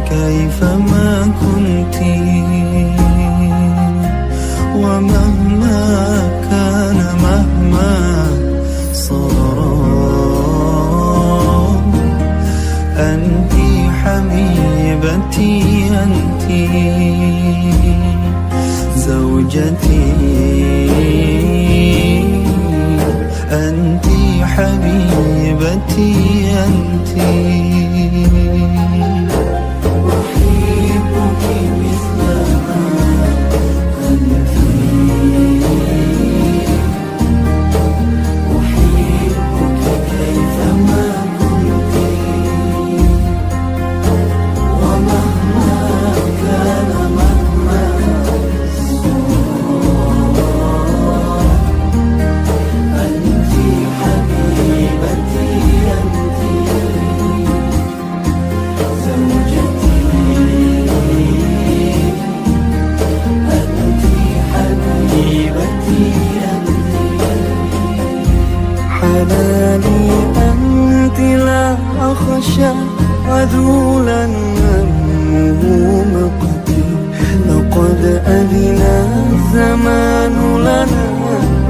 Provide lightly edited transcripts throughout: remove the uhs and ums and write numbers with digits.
كيفما كنت ومهما كان مهما صار أنت حبيبتي أنت زوجتي أنت حبيبتي أنت أحبك مثل ما أنت أحبك كيفما كنت ومهما كان مهما أنت حبيبتي أنت زوجتي أنت حبيبتي أنت حلالي أنت لا أخشى عذولا منه مقتي لقد أذن الزمان لنا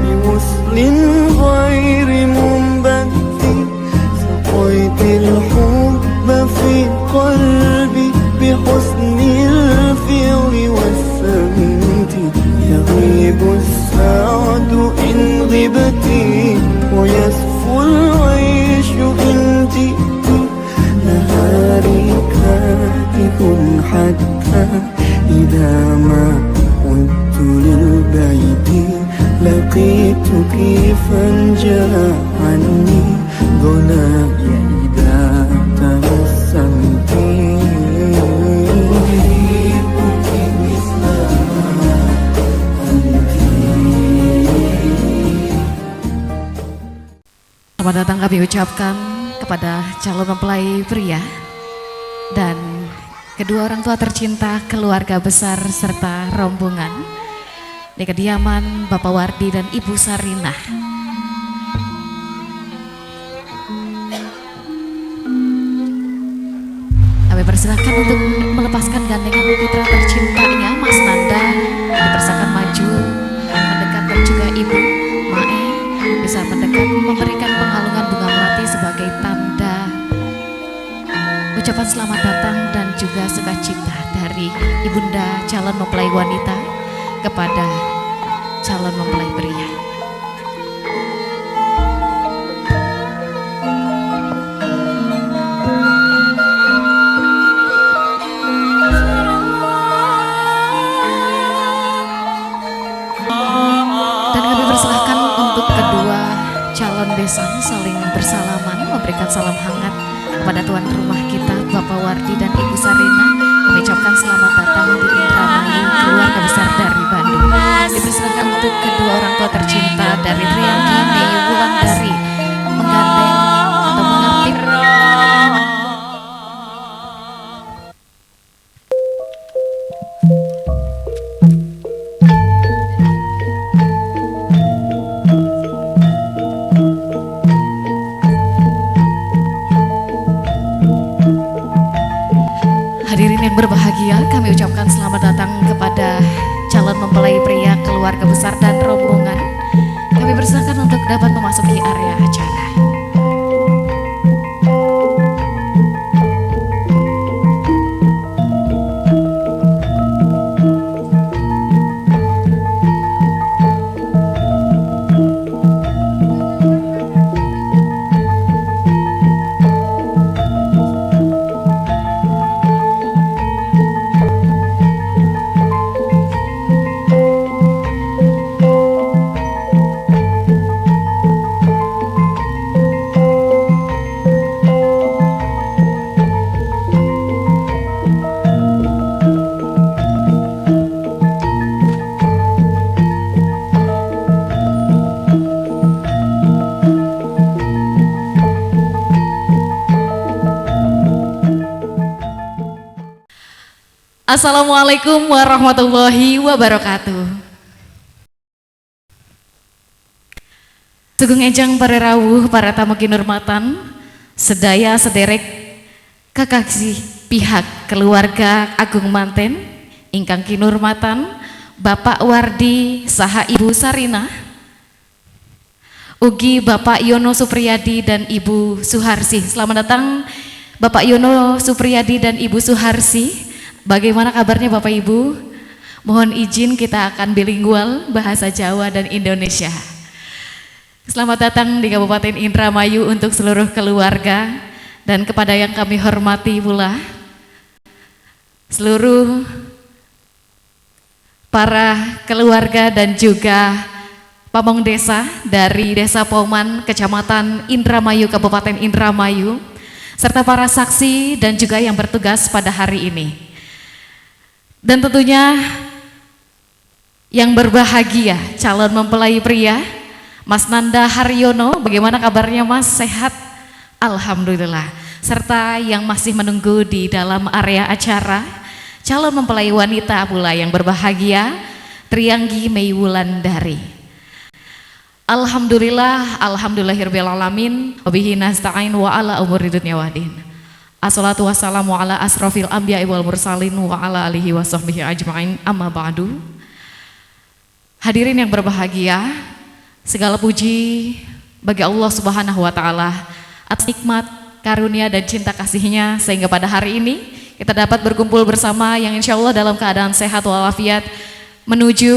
بوصل غير منبت سقيت الحب في قلبي بحسن الفعل والسمت يغيب السعد إن غبت ويسفو العيش إن جئت نهاري كاتب حتى إذا ما عدت للبيت لقيتك فانجلى عني ظلاي إذا تبسمت أحبك مثل ما أنت. Selamat datang kami ucapkan kepada calon mempelai pria dan kedua orang tua tercinta, keluarga besar serta rombongan di kediaman Bapak Wardi dan Ibu Sarinah. Kami persilahkan untuk melepaskan gandengan putra tercintanya Mas Nanda, dipersilakan maju mendekat, dan juga Ibu Mae bisa mendekat memberikan pengalungan bunga melati sebagai tanda ucapan selamat datang dan juga sukacita dari ibunda calon mempelai wanita kepada calon mempelai pria. Dan kami persilahkan untuk kedua calon besan saling bersalaman, memberikan salam hangat kepada tuan rumah kita Bapak Wardi dan Ibu Sarinah, mengucapkan selamat datang di Indramayu, keluarga besar dari Bandung. Dipersilakan untuk kedua orang tua tercinta dari Priyangi Mei Wulandari menggandeng atau mengapit hadirin yang berbahagia. Kami ucapkan selamat datang kepada calon mempelai pria, keluarga besar dan rombongan. Kami persilakan untuk dapat memasuki area acara. Assalamualaikum warahmatullahi wabarakatuh. Sugeng ejang para rawuh, para tamu kinurmatan, sedaya sederek kekasih pihak keluarga Agung Manten ingkang kinurmatan Bapak Wardi saha Ibu Sarina, ugi Bapak Yono Supriyadi dan Ibu Suharsi. Selamat datang Bapak Yono Supriyadi dan Ibu Suharsi. Bagaimana kabarnya Bapak Ibu? Mohon izin kita akan bilingual bahasa Jawa dan Indonesia. Selamat datang di Kabupaten Indramayu untuk seluruh keluarga, dan kepada yang kami hormati pula seluruh para keluarga dan juga pamong desa dari Desa Poman, Kecamatan Indramayu, Kabupaten Indramayu, serta para saksi dan juga yang bertugas pada hari ini. Dan tentunya yang berbahagia, calon mempelai pria, Mas Nanda Haryono. Bagaimana kabarnya Mas? Sehat? Alhamdulillah. Serta yang masih menunggu di dalam area acara, calon mempelai wanita pula yang berbahagia, Trianggi Mei Wulandari. Alhamdulillah, alhamdulillahirabbil alamin, wabihi nasta'in wa ala umuri dunya waddin. Assalatu wassalamu ala asrofil anbiya'i wal mursalin wa ala alihi wa sahbihi ajma'in, amma ba'du. Hadirin yang berbahagia, segala puji bagi Allah Subhanahu wa taala atas nikmat, karunia dan cinta kasih-Nya sehingga pada hari ini kita dapat berkumpul bersama yang insya Allah dalam keadaan sehat walafiat menuju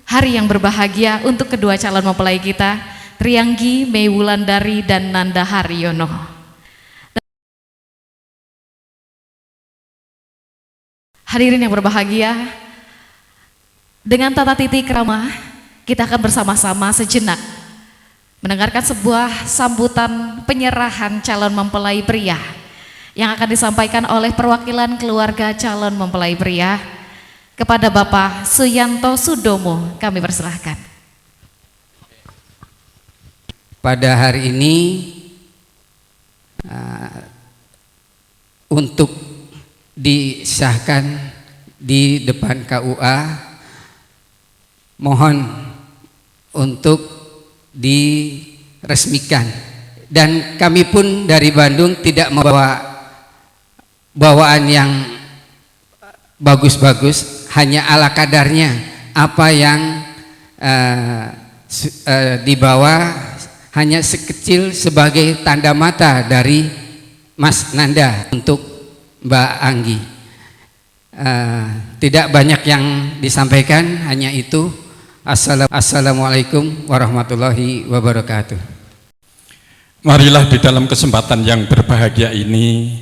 hari yang berbahagia untuk kedua calon mempelai kita, Trianggi Mei Wulandari dan Nanda Haryono. Hadirin yang berbahagia, dengan tata titi krama kita akan bersama-sama sejenak mendengarkan sebuah sambutan penyerahan calon mempelai pria yang akan disampaikan oleh perwakilan keluarga calon mempelai pria kepada Bapak Suyanto Sudomo. Kami persilahkan. Pada hari ini untuk disahkan di depan KUA, mohon untuk diresmikan, dan kami pun dari Bandung tidak membawa bawaan yang bagus-bagus, hanya ala kadarnya apa yang dibawa hanya sekecil sebagai tanda mata dari Mas Nanda untuk Mbak Anggi. Tidak banyak yang disampaikan, hanya itu. Assalamualaikum warahmatullahi wabarakatuh. Marilah di dalam kesempatan yang berbahagia ini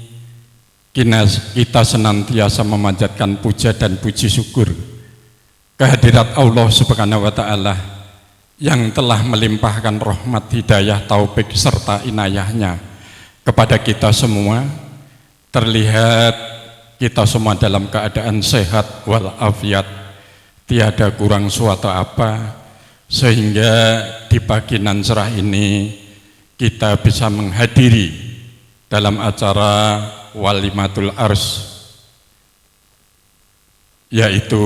kita senantiasa memanjatkan puja dan puji syukur kehadirat Allah Subhanahu wa Ta'ala yang telah melimpahkan rahmat, hidayah, taufik serta inayahnya kepada kita semua. Terlihat kita semua dalam keadaan sehat walafiat, tiada kurang suatu apa, sehingga di pagi nan cerah ini kita bisa menghadiri dalam acara Walimatul Ars, yaitu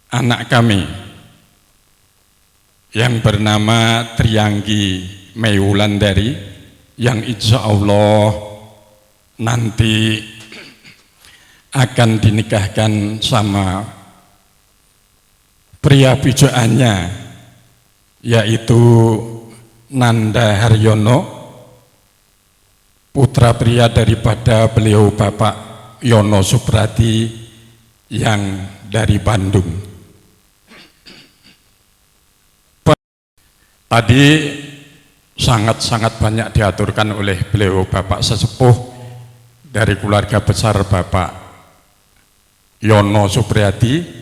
anak kami yang bernama Trianggi Mei Wulandari, yang insya Allah nanti akan dinikahkan sama pria pujaannya, yaitu Nanda Haryono, putra pria daripada beliau Bapak Yono Supriyadi yang dari Bandung. Tadi sangat-sangat banyak diaturkan oleh beliau Bapak sesepuh dari keluarga besar Bapak Yono Supriyadi,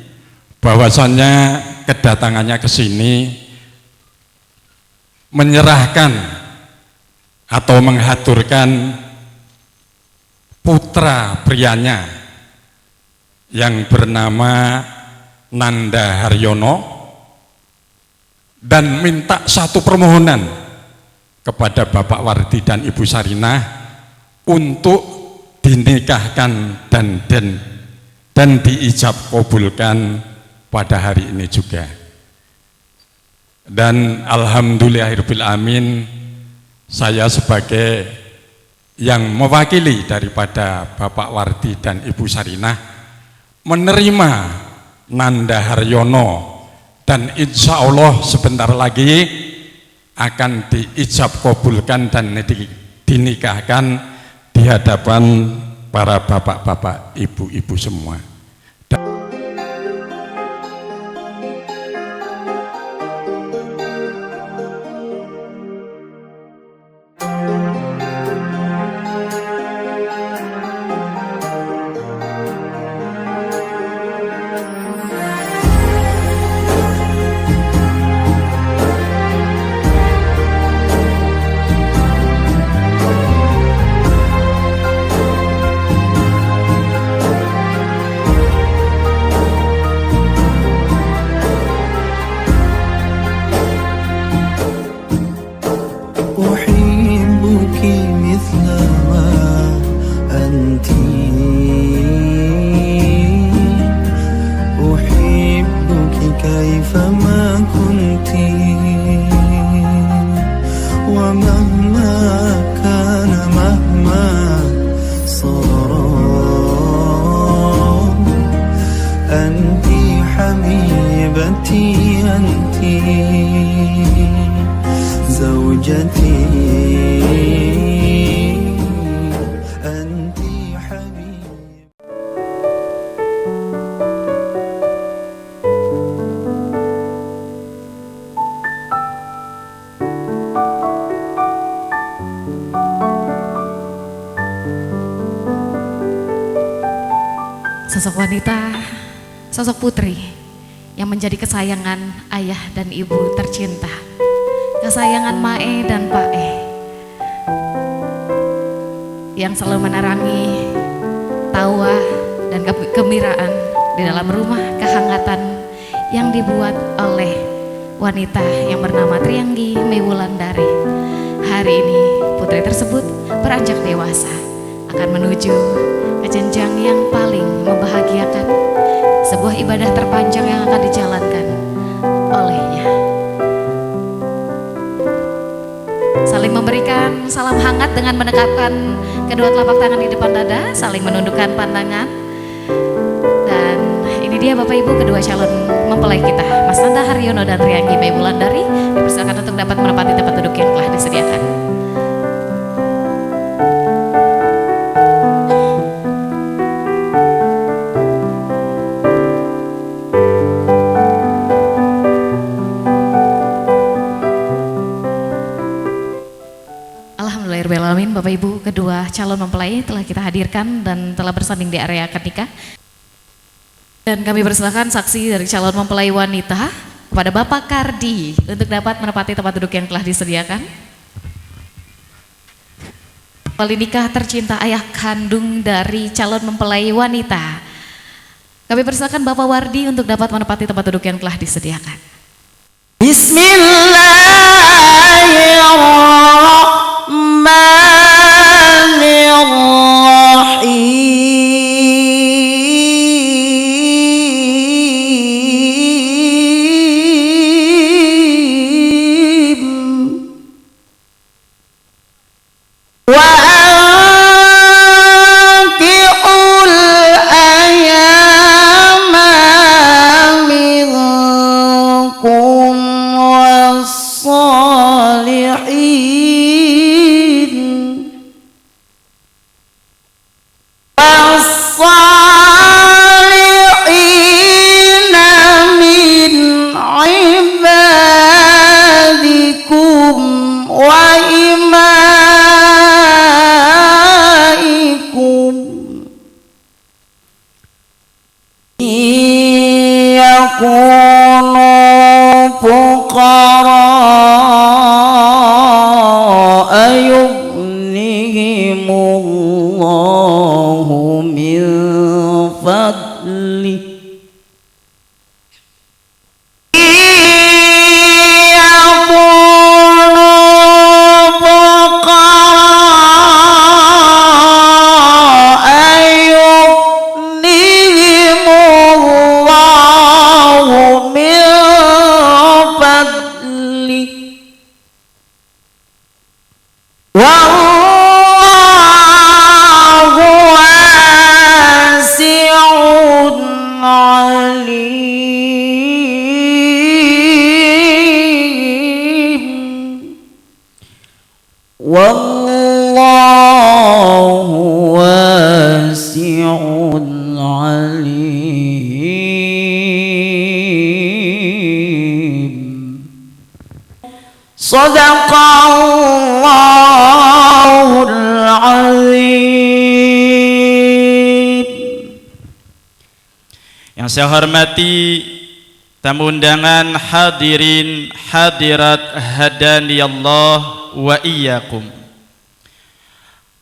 bahwasannya kedatangannya ke sini menyerahkan atau menghaturkan putra prianya yang bernama Nanda Haryono, dan minta satu permohonan kepada Bapak Wardi dan Ibu Sarinah untuk dinikahkan dan diijab kabulkan pada hari ini juga. Dan alhamdulillahirabbil alamin, saya sebagai yang mewakili daripada Bapak Wardi dan Ibu Sarinah menerima Nanda Haryono, dan insya Allah sebentar lagi akan diijab kabulkan dan dinikahkan di hadapan para bapak-bapak, ibu-ibu semua. أحبك مثل ما أنت، أحبك كيفما كنت، ومهما كان مهما صار أنت حبيبتي، أنت زوجتي، أنت حبيبي. Sosok wanita, sosok putri yang menjadi kesayangan ayah dan ibu tercinta, kesayangan Mae dan Pak E, yang selalu menerangi tawa dan kegembiraan di dalam rumah kehangatan yang dibuat oleh wanita yang bernama Trianggi Mewulandari. Hari ini putri tersebut beranjak dewasa, akan menuju ke jenjang yang paling membahagiakan, sebuah ibadah terpanjang yang akan dijalankan olehnya. Saling memberikan salam hangat dengan mendekatkan kedua telapak tangan di depan dada, saling menundukkan pandangan. Dan ini dia Bapak Ibu kedua calon mempelai kita, Mas Nanda Haryono dan Trianggi Mewulandari, dipersilakan untuk dapat menempati tempat duduk yang telah disediakan. Alhamdulillahirrahmanirrahim, Bapak Ibu kedua calon mempelai telah kita hadirkan dan telah bersanding di area akad nikah. Dan kami persilakan saksi dari calon mempelai wanita kepada Bapak Kardi untuk dapat menempati tempat duduk yang telah disediakan. Wali nikah tercinta ayah kandung dari calon mempelai wanita, kami persilakan Bapak Wardi untuk dapat menempati tempat duduk yang telah disediakan. Wallahu Sadaqallahul azim. Yang saya hormati tamu undangan, hadirin hadirat hadaniyallah wa iyyakum.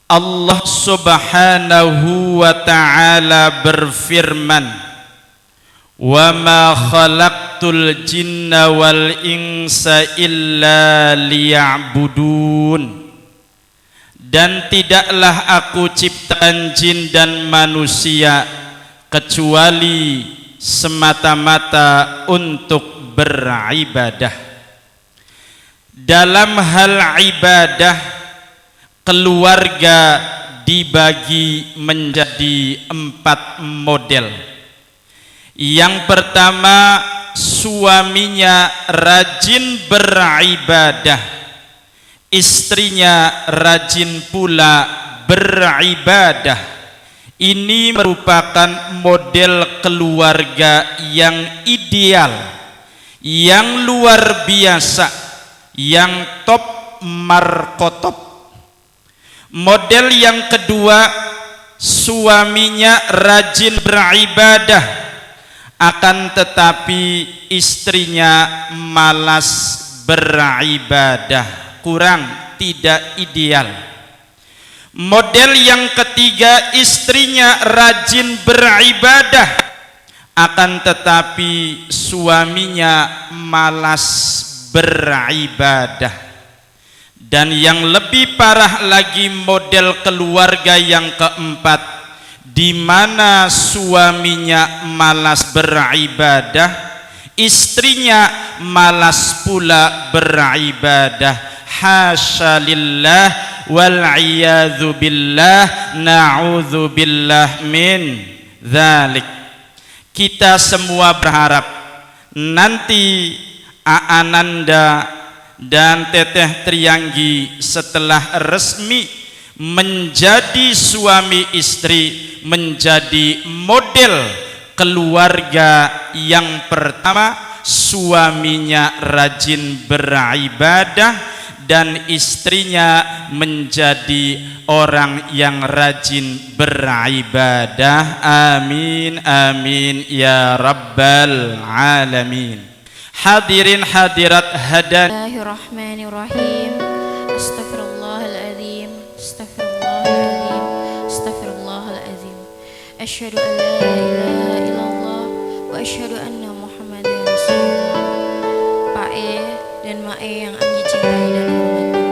Allah Subhanahu wa ta'ala berfirman, "Wa ma khalaqtul jinna wal insa illa liya'budun." Dan tidaklah aku ciptakan jin dan manusia kecuali semata-mata untuk beribadah. Dalam hal ibadah, keluarga dibagi menjadi 4 model. Yang pertama, suaminya rajin beribadah, istrinya rajin pula beribadah. Ini merupakan model keluarga yang ideal, yang luar biasa, yang top markotop. Model yang kedua, suaminya rajin beribadah, akan tetapi istrinya malas beribadah, kurang, tidak ideal. Model yang ketiga, istrinya rajin beribadah, akan tetapi suaminya malas beribadah. Dan yang lebih parah lagi, model keluarga yang keempat, di mana suaminya malas beribadah, istrinya malas pula beribadah. Hasya lillah wal iyadzu billah, na'udzu billah min dzalik. Kita semua berharap nanti Aananda dan Teteh Trianggi setelah resmi menjadi suami istri, menjadi model keluarga yang pertama, suaminya rajin beribadah dan istrinya menjadi orang yang rajin beribadah. Amin amin ya rabbal alamin. Hadirin hadirat hadan. Bismillahirrahmanirrahim. Astaghfirullahaladzim. Astaghfirullahaladzim. Astaghfirullahaladzim. Asyhadu an la ilaha illallah wa asyhadu anna Muhammadar Rasulullah. Pak E dan Ma E yang Anggi cintai dan hormati,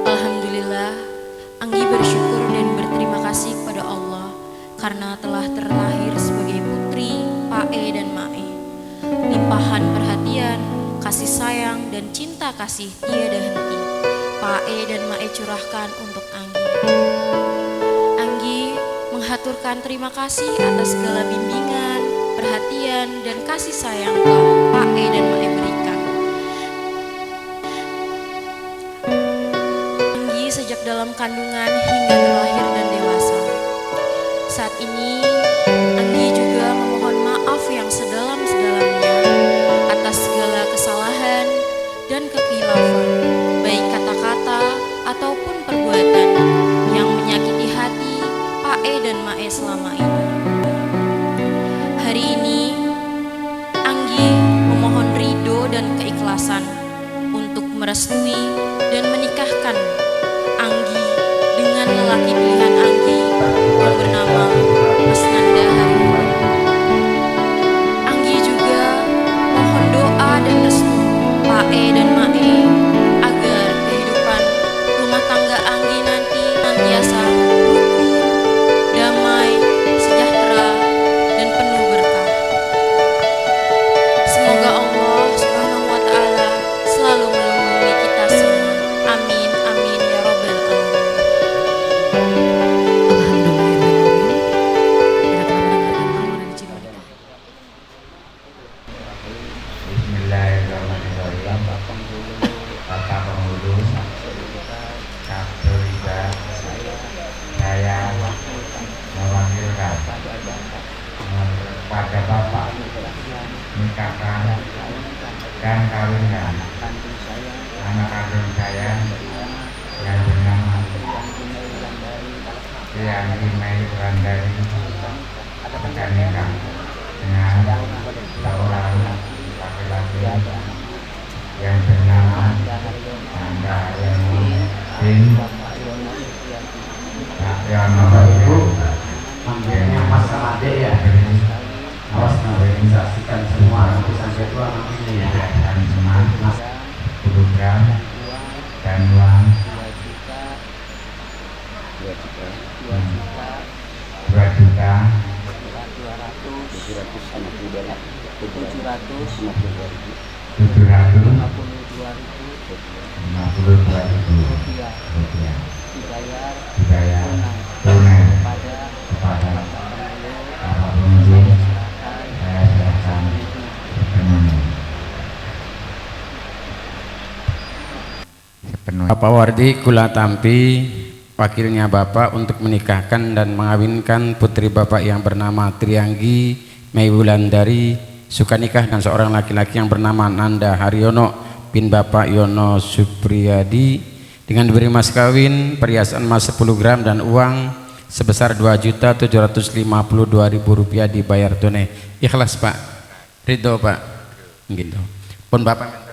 alhamdulillah Anggi bersyukur dan berterima kasih kepada Allah karena telah terlahir sebagai putri Pak E dan Ma E. Limpahan perhatian, kasih sayang, dan cinta kasih tiada henti Pak E dan Ma E curahkan untuk Anggi. Anggi menghaturkan terima kasih atas segala bimbingan, perhatian, dan kasih sayang telah Pak E dan Ma E berikan. Anggi sejak dalam kandungan hingga terlahir dan dewasa. Saat ini Anggi juga memohon maaf yang sedalam-sedalamnya atas segala kesalahan dan kekhilafan, baik kata-kata ataupun perbuatan yang menyakiti hati Pak E dan Ma E selama ini. Hari ini Anggi memohon ridho dan keikhlasan untuk merestui dan menikahkan Anggi dengan lelaki pilihan Anggi yang bernama Mas Nanda Harun. Anggi juga mohon doa dan restu Pak E dan Ma E agar kehidupan rumah tangga Anggi nanti senantiasa rukun, damai, sejahtera, dan penuh berkah. Semoga Allah Subhanahu wa ta'ala selalu melindungi kita semua. Amin amin ya rabbal alamin. Bismillahirrahmanirrahim. Bapak Penghulu, Kapolda, saya mewakilkan kepada Bapak nikahkan dan kawinkan anak kandung saya yang bernama Trianggi Mei Wulandari akan nikah dengan seorang laki-laki yang bernama Nanda Yono bin Yono. Ibu manggilnya Mas Amade ya. Awas nggak saksikan semua nanti sampai tua nanti ya. Dan semangat program dan uang 2 juta 752.000 rupiah dibayar tunai kepada para pengunjung. Saya serahkan sepenuhnya. Bapak Wardi Kula Tampi, wakilnya Bapak untuk menikahkan dan mengawinkan putri Bapak yang bernama Trianggi Mei Wulandari Sukanikah dan seorang laki-laki yang bernama Nanda Haryono bin Bapak Yono Supriyadi dengan diberi mas kawin, perhiasan emas 10 gram dan uang sebesar 2.752.000 rupiah dibayar tunai. Ikhlas Pak, ridho Pak, gitu. Pun Bapak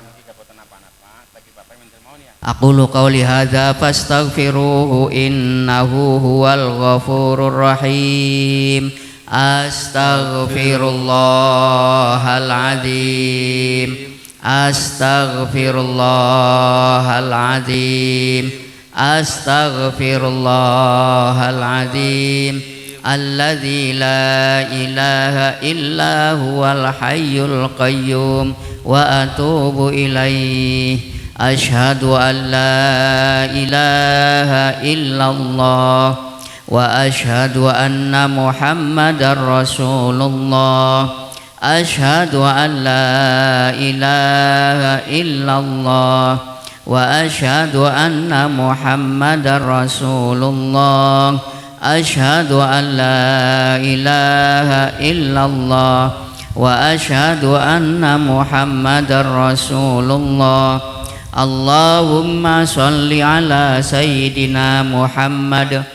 Aqulu qawli hadza fastaghfiruhu innahu huwal ghafurur rahim. Astaghfirullahal azim. Astaghfirullahal azim. Astaghfirullahal azim. Alladzi la ilaha illa huwal hayyul qayyum wa atubu ilaihi. Ashhadu an la ilaha illallah wa ashhadu anna Muhammadar Rasulullah. Ashhadu an la ilaha illallah wa ashhadu anna Muhammadar Rasulullah. Ashhadu an la ilaha illallah wa ashhadu anna Muhammadar Rasulullah. Allahumma salli ala Sayyidina Muhammad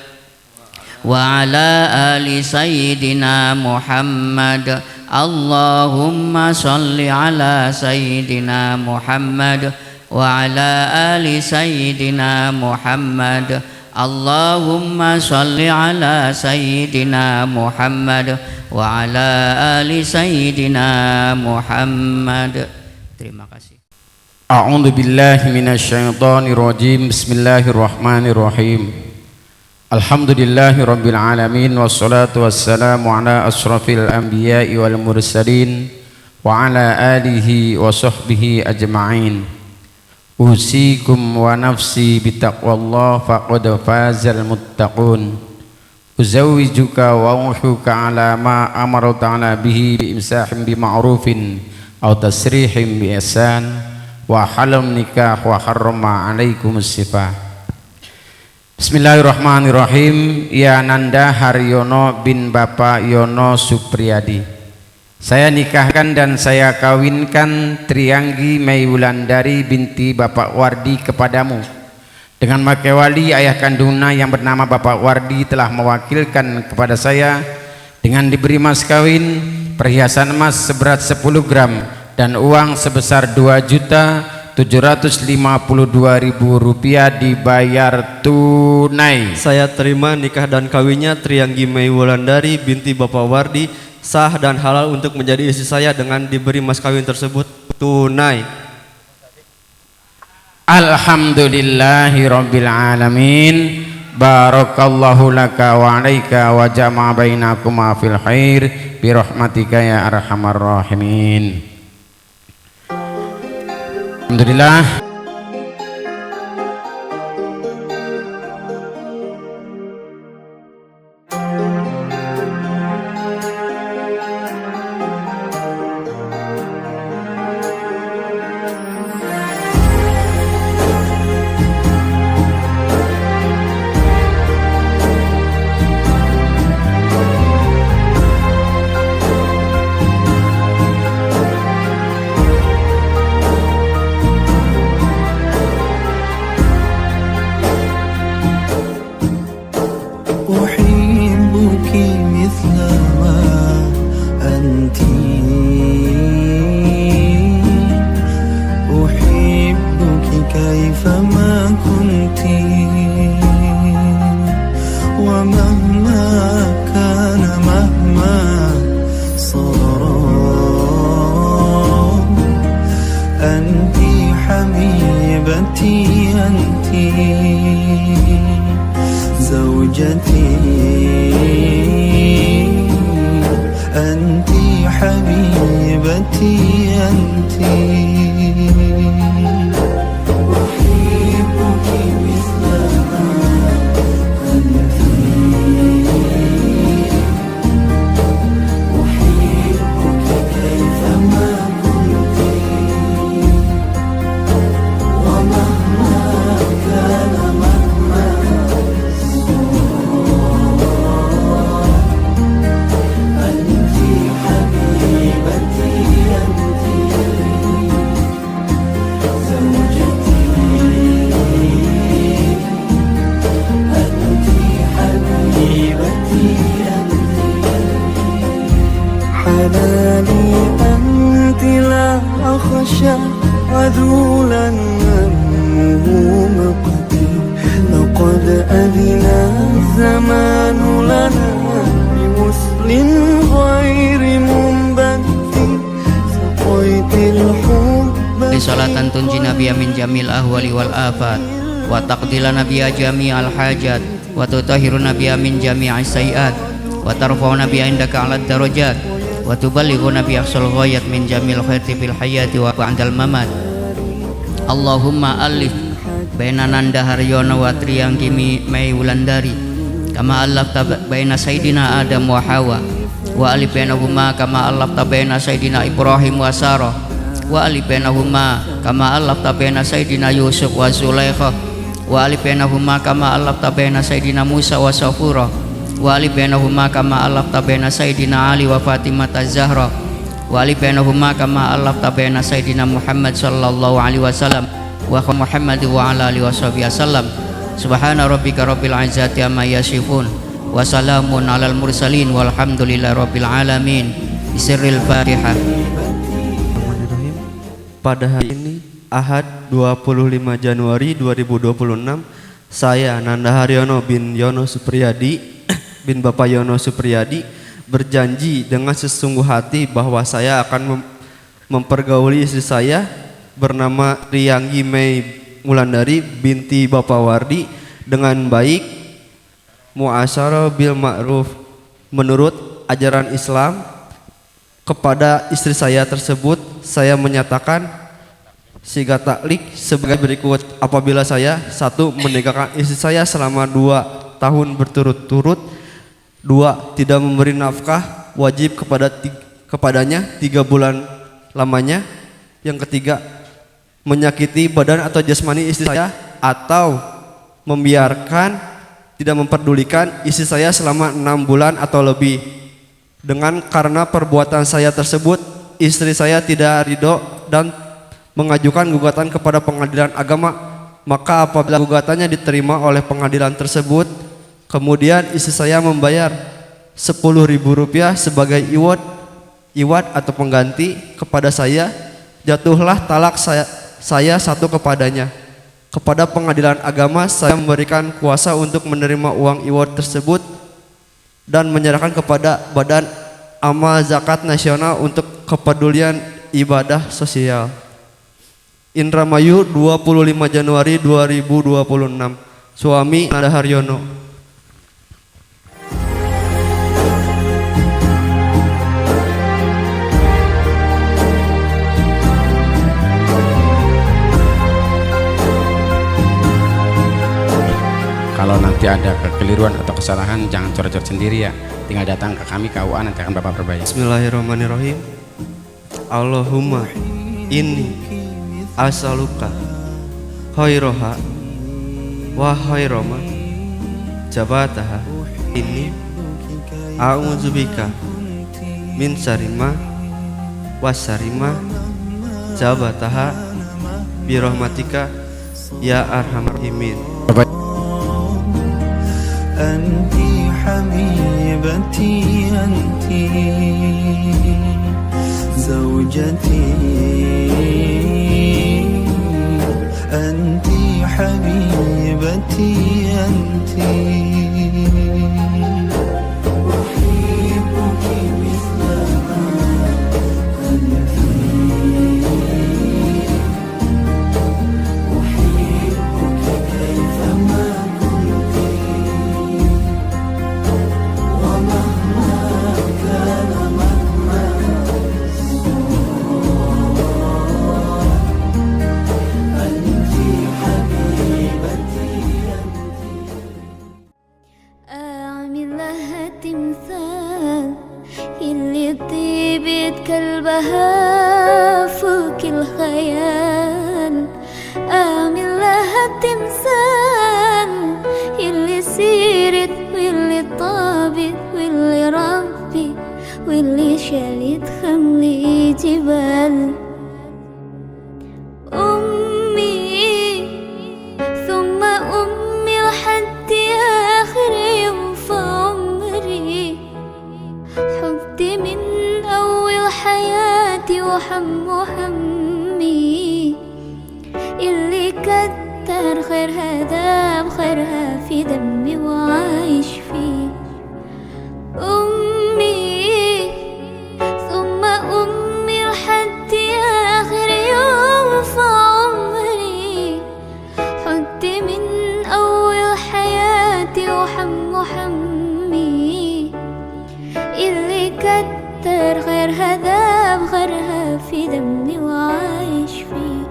wa ala ali Sayyidina Muhammad. Allahumma salli ala Sayyidina Muhammad wa ala ali Sayyidina Muhammad. Allahumma salli ala Sayyidina Muhammad wa ala ali Sayyidina Muhammad. Terima kasih. A'udzu billahi minasyaitonir rajim. Bismillahirrahmanirrahim. Alhamdulillahi rabbil alamin wassalatu wassalamu ala asrafil anbiya'i wal mursalin wa ala alihi wa sahbihi ajma'in. Usikum wa nafsi bitaqwallah faqad fazal muttaqun. Uzawwijuka wa uhuka ala ma amara ta'ala bihi bi imsahin bi ma'rufin aw tasrihim bi ihsan wa halam nikah wa harrama alaikum sifah. Bismillahirrahmanirrahim. Ya Nanda Haryono bin Bapak Yono Supriyadi, saya nikahkan dan saya kawinkan Trianggi Mei Wulandari binti Bapak Wardi kepadamu dengan makewali ayah kandungnya yang bernama Bapak Wardi telah mewakilkan kepada saya dengan diberi mas kawin, perhiasan emas seberat 10 gram dan uang sebesar 2.752.000 rupiah dibayar tunai. Saya terima nikah dan kawinnya Trianggi Mei Wulandari binti Bapak Wardi sah dan halal untuk menjadi istri saya dengan diberi mas kawin tersebut tunai. Alhamdulillahi rabbil alamin. Barakallahu laka wa alaika wa jama'a bainakuma fil khair bi rahmatika ya arhamar rahimin. Alhamdulillah. حبيبتي أنت أحبك مثل ما أنا فيه أحبك كيفما كنت ومهما كان مهما أنت حبيبتي أنت زوجتي أنت حبيبتي أنت حلالي أنت لا أخشى عذولا منه مقتي لقد أذن الزمان لنا بوصل غير منبت سقيت الحب Li salatan tunjina biya min jamil ahwali wal afat wa taqdilana biya jami'al hajat wa tutahhiruna biya min jami'is sayiat wa tarfa'una biya indaka 'alad darajat wa tuballighuna bi aqsal ghayat min jamil khairi fil hayati wa ba'dal mamat. Allahumma alif baina Nanda Haryono wa Triyanggi Mei Wulandari kama alafta baina Sayyidina Adam wa Hawa wa alif bainahuma kama alafta baina Sayyidina Ibrahim wa Sarah wa alif bainahuma kama alafta baina Sayyidina Yusuf wa Zulaikha wa alif bainahuma kama alafta baina Sayyidina Musa wa Safura wa alif bainahuma kama alafta baina Sayyidina Ali wa Fatimah Az-Zahra wa alif bainahuma kama alafta baina Sayyidina Muhammad sallallahu alaihi wasallam wa Muhammad wa ala alihi washabihi wasallam. Subhana rabbika rabbil izzati amma yasifun wa salamun alal mursalin walhamdulillahi rabbil alamin. Bisirril Fatihah. Pada hari ini Ahad 25 Januari 2026, saya Nanda Haryono bin Yono Supriyadi bin Bapak Yono Supriyadi berjanji dengan sesungguh hati bahwa saya akan mempergauli istri saya bernama Triyanggi Mei Wulandari binti Bapak Wardi dengan baik, muasyarah bil ma'ruf menurut ajaran Islam. Kepada istri saya tersebut saya menyatakan siga taklik sebagai berikut. Apabila saya 1. meninggalkan istri saya selama 2 tahun berturut-turut, 2. tidak memberi nafkah wajib kepadanya 3 bulan lamanya, yang ketiga menyakiti badan atau jasmani istri saya atau membiarkan tidak memperdulikan istri saya selama 6 bulan atau lebih. Dengan karena perbuatan saya tersebut istri saya tidak ridho dan mengajukan gugatan kepada pengadilan agama, maka apabila gugatannya diterima oleh pengadilan tersebut, kemudian istri saya membayar Rp10.000 sebagai iwad atau pengganti kepada saya, jatuhlah talak saya 1 kepadanya. Kepada pengadilan agama saya memberikan kuasa untuk menerima uang iwad tersebut dan menyerahkan kepada Badan Amal Zakat Nasional untuk kepedulian ibadah sosial. Indramayu 25 Januari 2026. Suami Nanda Haryono. Kalau nanti ada kekeliruan atau kesalahan jangan coret-coret sendiri ya, tinggal datang ke kami KUA, nanti akan Bapak perbaiki. Bismillahirrahmanirrahim. Allahumma inni as'aluka khairaha wa khairama jabataha inni a'udzubika min syarima wa syarima jabataha birahmatika ya arhamar rahimin. أنت حبيبتي أنت زوجتي أنت حبيبتي أنت أحبك مثل ما أنا فيه أحبك كيفما كنت ومهما كان مهما تمثال اللي طيبت قلبها فوق الخيال أعمل لها تمثال اللي سيرت واللي طابت واللي ربت واللي شالت خملي جبال أمي ثم أمي لحد آخر يوم في عمري حبي من أول حياتي وحمي اللي كتر خيرها ذاب خيرها في دمي وعايش فيه أمي ثم أمي لحد آخر يوم في عمري حبي من أول حياتي وحمي اللي كتر خيرها ذاب خيرها في دمي وعايش فيه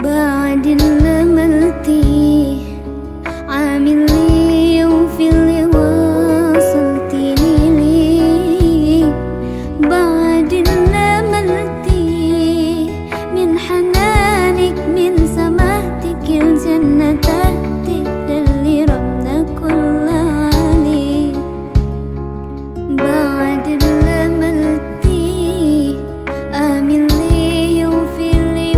بعد اللي عملتيه عامل لي وفي اللي وصلتيني ليه بعد اللي عملتيه من حنانك من سماحتك الجنة تحتك ده اللي ربنا كل عليه بعد اللي عملتيه عامل لي وفي اللي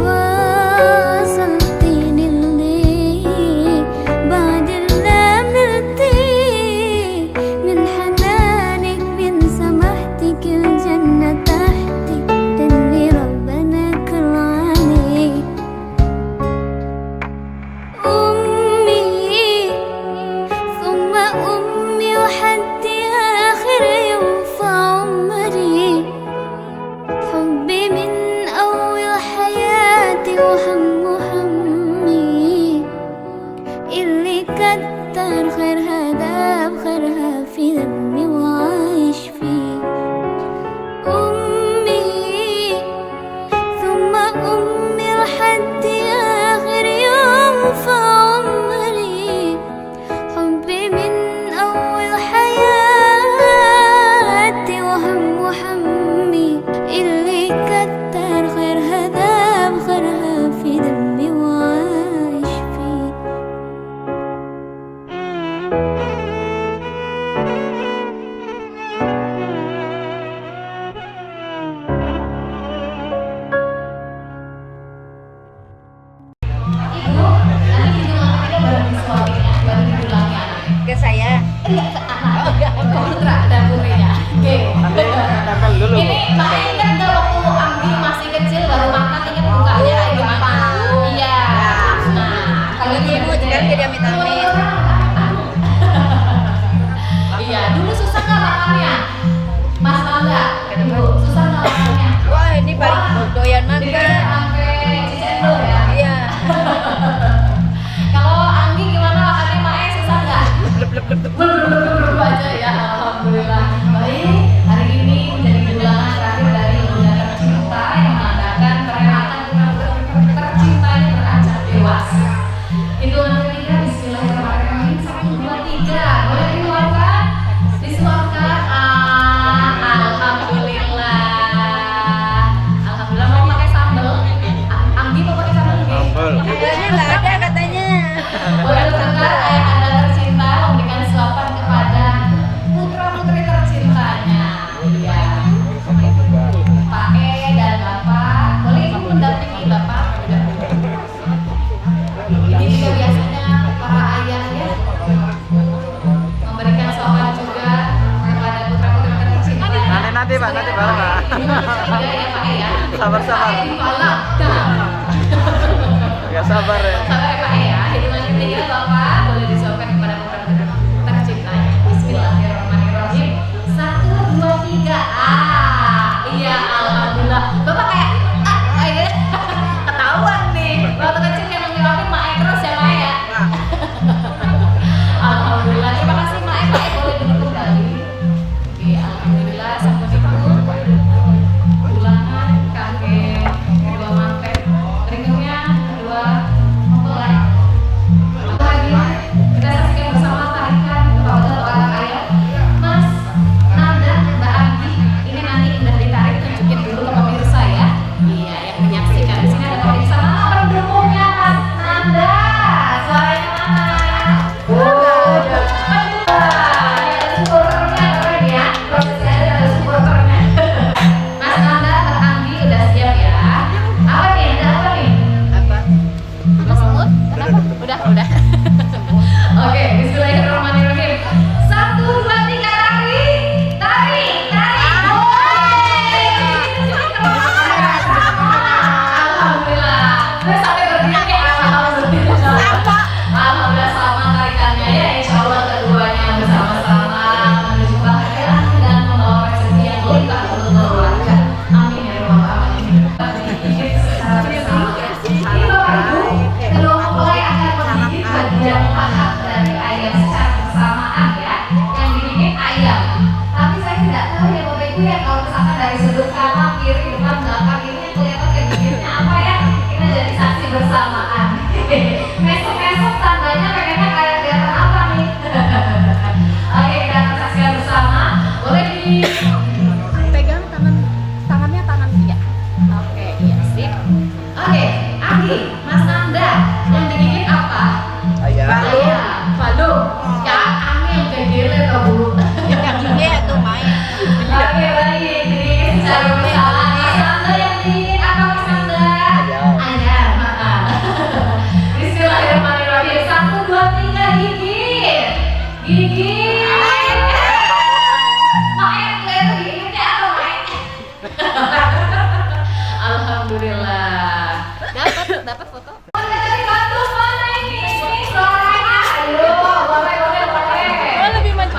وصلتيني ليه بعد اللي عملتيه من حنانك من سماحتك الجنة تحتك ده اللي ربنا كل عليه أمي ثم أمي لحد آخر يوم في عمري حبي من أول حياتي وحمي اللي كتر خيرها داب خيرها في دمي وعايش فيه أمي ثم أمي لحد آخر يوم في عمري حبي من أول حياتي وحمي اللي كتر خيرها ذاب خيرها في دمي وعايش فيه ke saya. Ini Mbak ingat nggak waktu Anggi masih kecil baru makan ingat mukanya gimana? Iya. Nah, kalau Ibu sekarang jadi amit-amit. iya dulu susah nggak makannya? Mas Mangga, dulu susah nggak makannya? Wah, ini paling doyan makan. Sampai cendol ya. Iya. Kalau Anggi gimana makannya Mae susah nggak? Belum aja ya, alhamdulillah. Baik, hari ini menjadi ulangan terakhir dari Bunda Tercinta yang mengadakan perhelatan tercintanya beranjak dewasa. Hitungan ketiga, Bismillahirrahmanirrahim. 1, 2, 3. Boleh dikeluarkan? Disuapkan. Alhamdulillah. Alhamdulillah. Mau pakai sambal? Anggi mau pakai sambal nggak? Sambalnya nggak ada katanya. Boleh dengar ayah anda tercinta memberikan suapan kepada putra-putri tercintanya. Iya. Pak E dan Bapak, boleh ikut mendampingi Bapak? Ini juga biasanya para ayah ya memberikan suapan juga kepada putra-putri tercinta. Nanti Pak, nanti bareng Pak. Juga ya Pak E ya. Sabar-sabar. Pak E ditolak. Ya sabar ya. Sabar ya Pak E ya. Hitungan ketiga Bapak boleh disuapkan kepada putra-putri tercintanya. Bismillahirrahmanirrahim. dapat foto. Mana ini? Suaranya. Ayo, boleh. Lebih maju.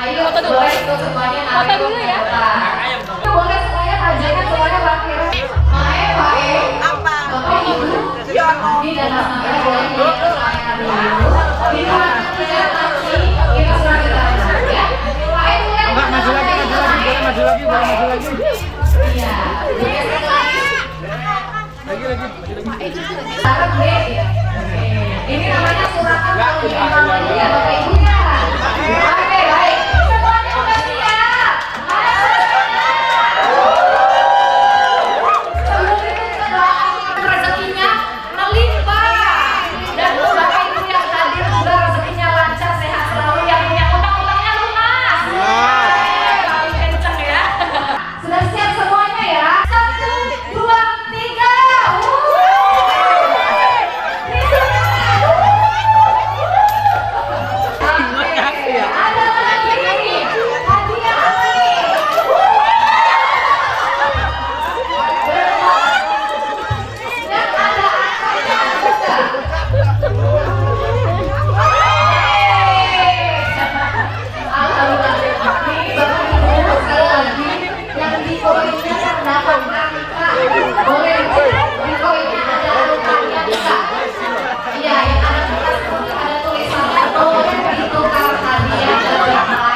Ayo, foto dulu. Foto dulu ya. Boleh semuanya pajangan semuanya parkir. Apa? Bapak Ibu. Di dan namanya boleh dilayanan dulu. Di namanya nanti kita sudah kita ya. Maju lagi. Iya. Ini namanya suratan kalau namanya ya Bapak Ibunya. Oke, baik. Semuanya udah siap. Sebelum itu kita doakan rezekinya melimpah. Dan Bapak Ibu yang hadir juga rezekinya lancar, sehat selalu, yang punya utang-utangnya lunas. Paling kenceng ya. Sudah siap semuanya ya? 1, 2, 3. Ada lagi nih. Hadiah apa nih? Dan ada angkanya juga. Alhamdulillah. Nih Bapak Ibu sekali lagi yang di koinnya terdapat angka. Boleh di koinnya ada angkanya juga. Iya, yang ada kertas putih ada tulisannya boleh ditukar hadiah berapa.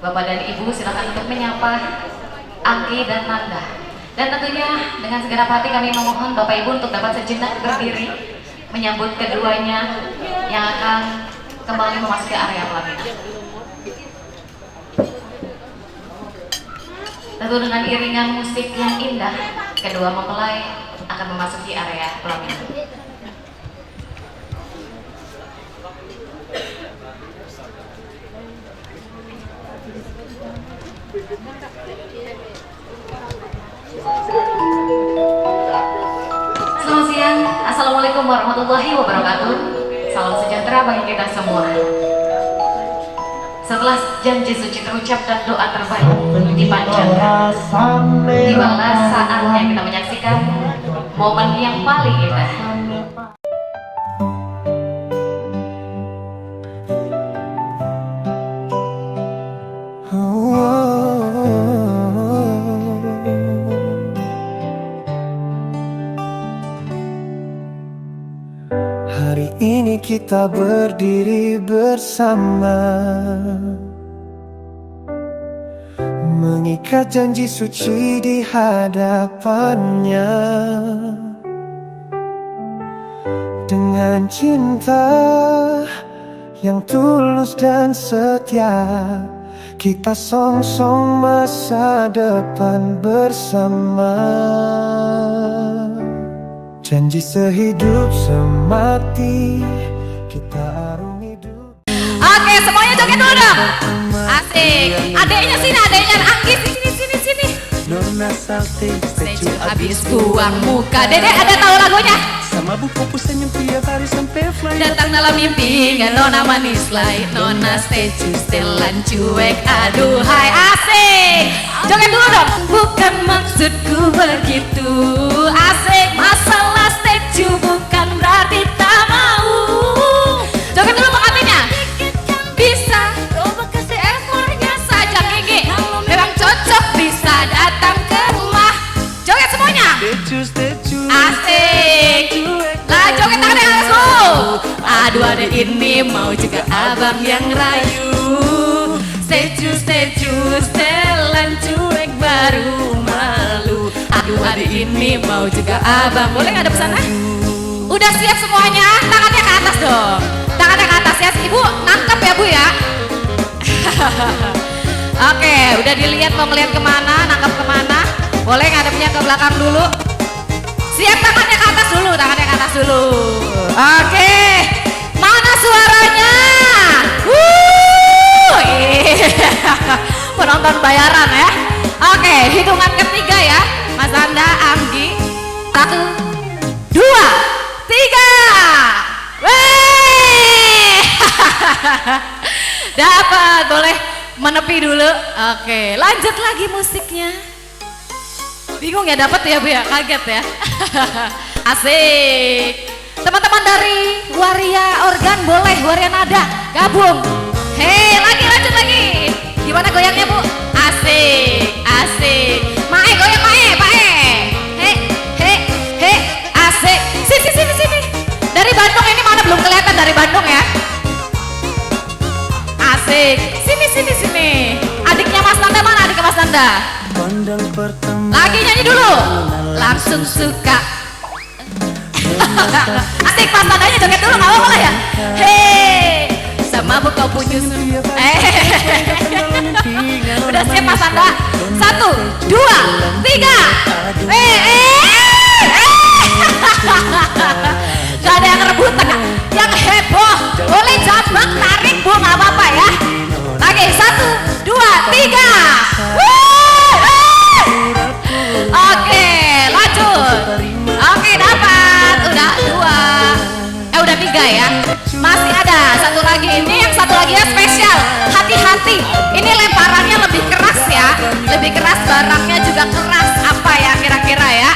Bapak dan Ibu silakan untuk menyapa Anggi dan Nanda. Dan tentunya dengan segenap hati kami memohon Bapak Ibu untuk dapat sejenak berdiri menyambut keduanya yang akan kembali memasuki area pelaminan. Tentu dengan iringan musik yang indah, kedua mempelai akan memasuki area pelaminan. Selamat siang, Assalamualaikum warahmatullahi wabarakatuh. Salam sejahtera bagi kita semua. Setelah janji suci terucap dan doa terbaik dipanjatkan, tibalah saatnya kita menyaksikan momen yang paling indah. Hari ini kita berdiri bersama, mengikat janji suci di hadapannya. Dengan cinta yang tulus dan setia, kita song-song masa depan bersama. Janji sehidup semati, kita arungi hidup. Oke, semuanya joget dulu dong. Asik. Adeknya sini, adeknya Anggi sini. Nona salty, Seju habis buang muka. Dedek ada tahu lagunya? sama buku senyum tiap hari sampai fly. Datang dalam mimpi, nggak nona manis lain. Nona seju setelan cuek. Aduhai, asik. Joget dulu dong. Bukan maksudku begitu. Asik. Masalah seju bukan berarti tak mau. Joget dulu pengantinnya. Bisa coba kasih effortnya saja gigi. Memang cocok bisa datang ke rumah. Joget semuanya. Asik. Lah joget tangannya harus dulu. Aduh adek ini mau juga abang yang rayu. Seju setelan cuek baru malu. Aduh adek ini mau juga abang. Boleh nggak ada pesanan? Udah siap semuanya? Tangannya ke atas dong. Tangannya ke atas ya. Ibu nangkep ya Bu ya. Oke, udah dilihat mau ngeliat kemana, nangkep kemana. Boleh ngadepnya ke belakang dulu. Siap tangannya ke atas dulu, tangannya ke atas dulu. Oke, mana suaranya? Penonton bayaran ya. Oke, hitungan ketiga ya. Mas Anda, Anggi. 1, 2, 3. Weh. Dapat, boleh menepi dulu. Oke, lanjut lagi musiknya. Bingung ya dapat ya Bu ya, kaget ya. Asik. Teman-teman dari Waria Organ boleh, Waria Nada gabung. Hei, lagi lanjut lagi. Gimana goyangnya Bu? Asik, asik. Mae goyang Mae, Mae. He, asik. Sini. Dari Bandung ini mana belum kelihatan dari Bandung ya? Asik. Sini. Adiknya Mas Nanda mana? Adiknya Mas Nanda. Lagi nyanyi dulu. Langsung suka. Asik, Mas Nandanya joget dulu nggak apa-apa ya. Hei, sama Bu kau punya. Udah siap Mas Nanda? 1, 2, 3. Gak ada yang rebutan, yang heboh. Boleh jambak tarik Bu, nggak apa-apa ya. Lagi 1, 2, 3. Oke, lanjut. Oke, dapat. Udah 2. Udah 3 ya. Masih ada satu lagi. Ini yang satu lagi ya spesial. Hati-hati. Ini lemparannya lebih keras ya. Lebih keras, barangnya juga keras. Apa ya kira-kira ya?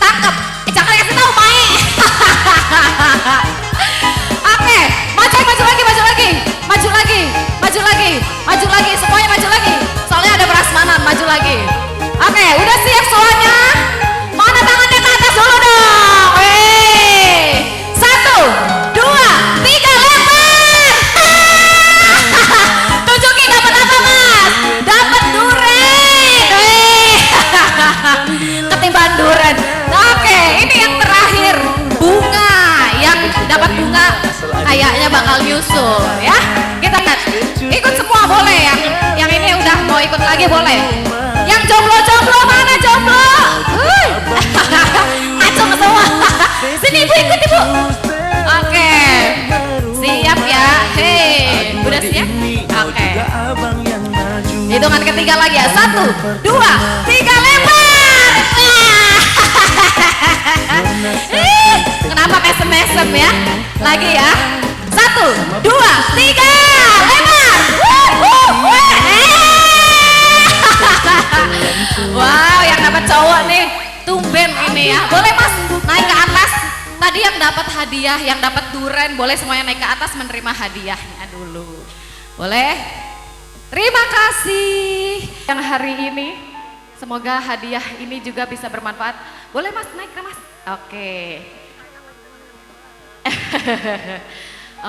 Tangkep. Jangan kasih tahu Mai. Oke, maju lagi. Semuanya maju lagi. Soalnya ada prasmanan, maju lagi. Oke, udah siap semuanya? Mana tangannya ke atas dulu dong. 1, 2, 3, lempar. Tunjukin dapat apa Mas? lagi boleh. Yang jomblo-jomblo mana jomblo? Acung semua. Sini ibu ikut ibu. Oke. Siap ya. Hei, udah siap? Oke. Hitungan ketiga lagi ya. 1, 2, 3 lempar. Kenapa mesem-mesem ya? Lagi ya. 1, 2, 3 lempar. Wow, yang dapat cowok nih tumben ini ya. Boleh mas naik ke atas. Tadi yang dapat hadiah, yang dapat duren, boleh semuanya naik ke atas menerima hadiahnya dulu. Boleh? Terima kasih yang hari ini. Semoga hadiah ini juga bisa bermanfaat. Boleh mas naik ke mas? Oke.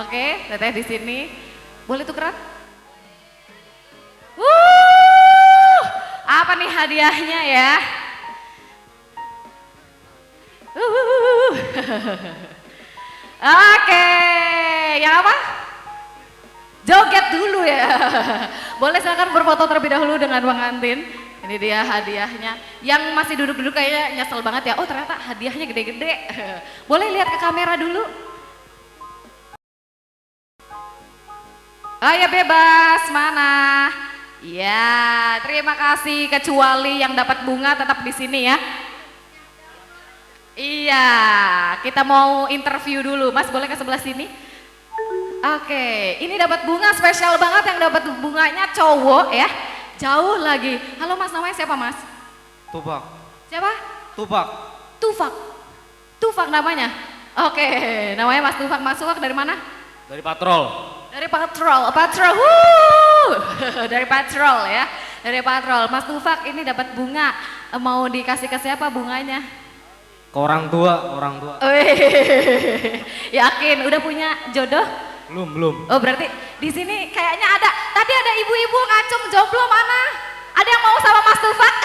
Oke, teteh di sini. Boleh tukeran? Apa nih hadiahnya ya? Oke, yang apa? Joget dulu ya. Boleh silakan berfoto terlebih dahulu dengan pengantin. Ini dia hadiahnya. Yang masih duduk-duduk kayaknya nyesel banget ya. Oh ternyata hadiahnya gede-gede. Boleh lihat ke kamera dulu. Ayo bebas, mana? Ya, terima kasih. Kecuali yang dapat bunga tetap di sini ya. Iya, kita mau interview dulu. Mas boleh ke sebelah sini? Oke, ini dapat bunga spesial banget, yang dapat bunganya cowok ya. Jauh lagi. Halo mas, namanya siapa mas? Tufak. Siapa? Tufak. Tufak. Tufak namanya? Oke, namanya mas Tufak. Mas Tufak dari mana? Dari patrol. Dari patrol. Dari patrol ya. Dari patrol. Mas Tufak ini dapat bunga. Mau dikasih ke siapa bunganya? Ke orang tua, orang tua. Yakin udah punya jodoh? Belum. Oh berarti di sini kayaknya ada. Tadi ada ibu-ibu ngacung jomblo mana? Ada yang mau sama Mas Tufak?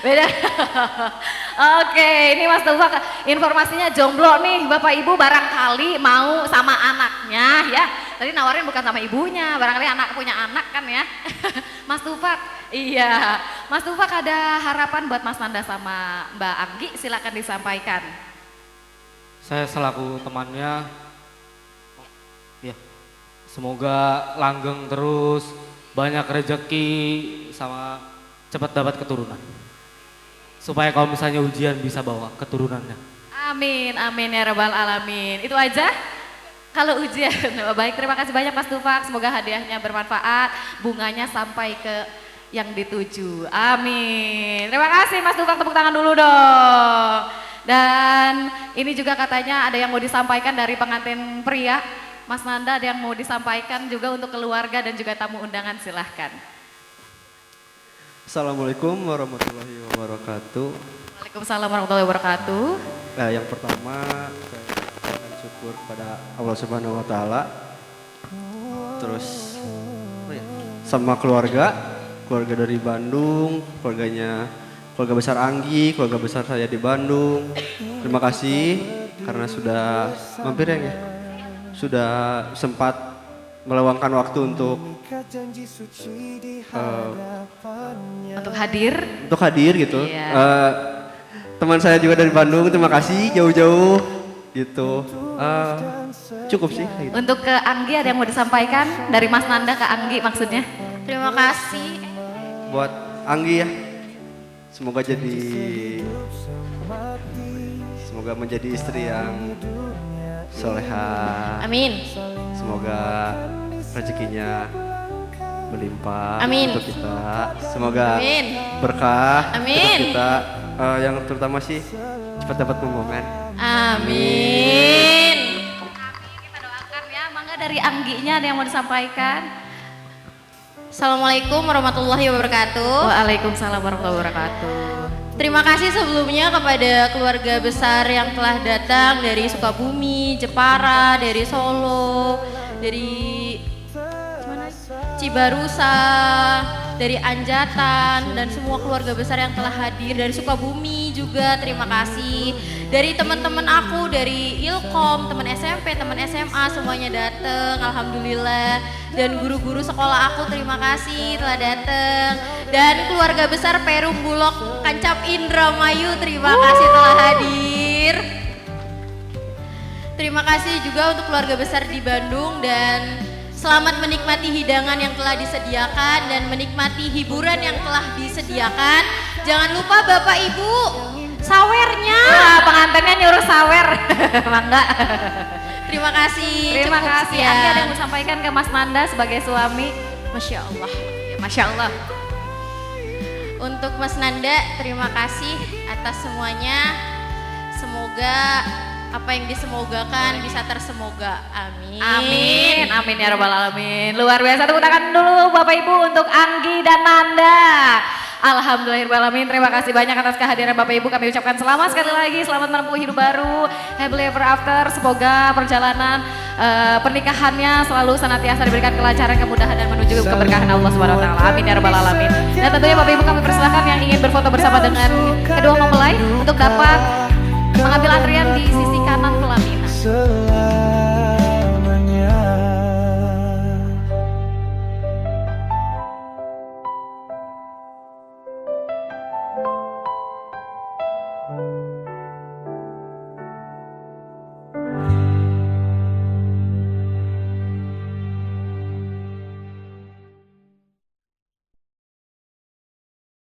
Beda. Oke, ini Mas Tufak informasinya jomblo nih. Bapak Ibu barangkali mau sama anaknya ya. Tadi nawarin bukan sama ibunya, barangkali anak punya anak kan ya. Mas Tufak, iya. Mas Tufak ada harapan buat Mas Nanda sama Mbak Anggi, silakan disampaikan. Saya selaku temannya, ya semoga langgeng terus, banyak rezeki sama cepat dapat keturunan. Supaya kalau misalnya ujian bisa bawa keturunannya. Amin, amin ya rabbal alamin. Itu aja? Kalau ujian, baik terima kasih banyak Mas Tufak. Semoga hadiahnya bermanfaat, bunganya sampai ke yang dituju. Amin. Terima kasih Mas Tufak, tepuk tangan dulu dong. Dan ini juga katanya ada yang mau disampaikan dari pengantin pria. Mas Nanda ada yang mau disampaikan juga untuk keluarga dan juga tamu undangan, silahkan. Assalamualaikum warahmatullahi wabarakatuh. Waalaikumsalam warahmatullahi wabarakatuh. Nah, yang pertama saya ucapkan syukur kepada Allah Subhanahu wa taala. Terus sama keluarga dari Bandung, keluarga besar Anggi, keluarga besar saya di Bandung. Terima kasih karena sudah mampir ya. Sudah sempat meluangkan waktu untuk hadir gitu. Iya. Teman saya juga dari Bandung, terima kasih jauh-jauh gitu. Cukup sih. Gitu. Untuk ke Anggi ada yang mau disampaikan dari Mas Nanda ke Anggi maksudnya? Terima kasih. Buat Anggi ya, semoga menjadi istri yang soleha. Amin. Semoga rezekinya melimpah Amin. untuk kita. Semoga Amin. berkah Amin. untuk kita. Yang terutama sih cepat dapat momongan. Amin. Kita doakan ya, mangga dari Angginya ada yang mau disampaikan. Assalamualaikum warahmatullahi wabarakatuh. Waalaikumsalam warahmatullahi wabarakatuh. Terima kasih sebelumnya kepada keluarga besar yang telah datang dari Sukabumi, Jepara, dari Solo, dari Cibarusa, dari Anjatan, dan semua keluarga besar yang telah hadir, dari Sukabumi juga terima kasih, dari teman-teman aku, dari Ilkom, teman SMP, teman SMA, semuanya datang, alhamdulillah. Dan guru-guru sekolah aku terima kasih telah datang, dan keluarga besar Perum Bulog Kancap Indramayu terima kasih telah hadir. Terima kasih juga untuk keluarga besar di Bandung, dan selamat menikmati hidangan yang telah disediakan dan menikmati hiburan yang telah disediakan. Jangan lupa Bapak Ibu, sawernya. Nah, pengantinnya nyuruh sawer. Mangga. Terima kasih. Terima Cukup kasih. sekian. Anggi ada yang mau sampaikan ke Mas Nanda sebagai suami? Masya Allah. Ya, Masya Allah. Untuk Mas Nanda, terima kasih atas semuanya. Semoga apa yang disemogakan bisa tersemoga. Amin. Amin. Amin ya rabbal alamin. Luar biasa, tepuk tangan dulu Bapak Ibu untuk Anggi dan Nanda. Alhamdulillahirrahmanirrahim. Terima kasih banyak atas kehadiran Bapak Ibu. Kami ucapkan selamat sekali lagi, selamat menempuh hidup baru, happily ever after. Semoga perjalanan pernikahannya selalu senantiasa diberikan kelancaran, kemudahan, dan menuju keberkahan Allah Subhanahu wa taala. Amin ya rabbal alamin. Dan tentunya Bapak Ibu kami persilahkan yang ingin berfoto bersama dengan kedua mempelai untuk dapat mengambil antrian di sisi kanan pelaminan.